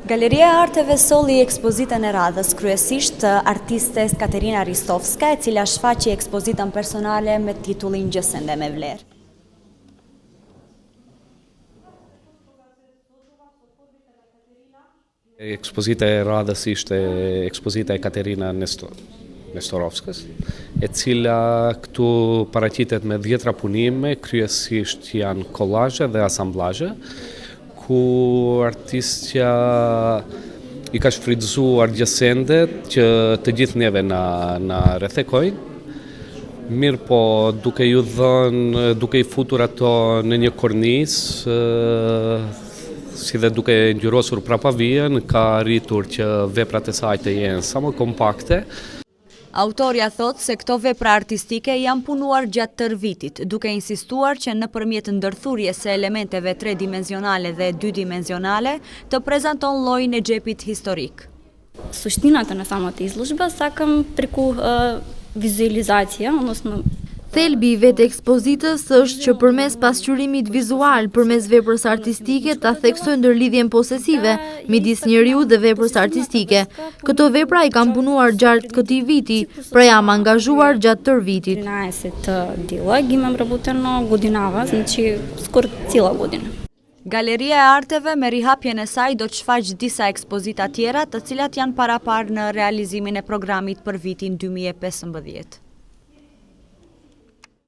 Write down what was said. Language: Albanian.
Galeria e Arteve solli ekspozitën e radhës, kryesisht artistes Katerina Ristovska, e cila shfaqi ekspozitën personale me titullin Gjësende me vlerë. Ekspozita e radhës ishte ekspozita e Katerina Nestorovskës, e cila këtu paraqitet me 10 punime, kryesisht janë kollazhe dhe asamblazhe, ku artistja i ka shfrytzuar gjësendet që të gjithë neve na rrethekojnë, mirë po duke i futur ato në një kornizë, si dhe duke ngjyrosur prapavijen, ka arritur që veprat e saj të jenë sa më kompakte. Autorja thot se këto vepra artistike janë punuar gjatë tërë vitit, duke insistuar që nëpërmjet ndërthurjes së elementeve 3-dimensionale dhe 2-dimensionale të prezanton llojin e xhepit historik. Suštiната на самата изложба сакам преку визуализация, odnosno Thelbi i vetë ekspozitës është që përmes pasqyrimit vizual, përmes veprës artistike, ta theksoj ndërlidhjen posesive midis njeriu dhe veprës artistike. Këto vepra i kam punuar gjatë këtij viti, pra jam angazhuar gjatë tërë vitit. 13 дела ги имам работено годинава, значи скоро цела година. Galeria e Arteve me rihapjen e saj do të shfaq disa ekspozita tjera, të cilat janë paraparë në realizimin e programit për vitin 2015.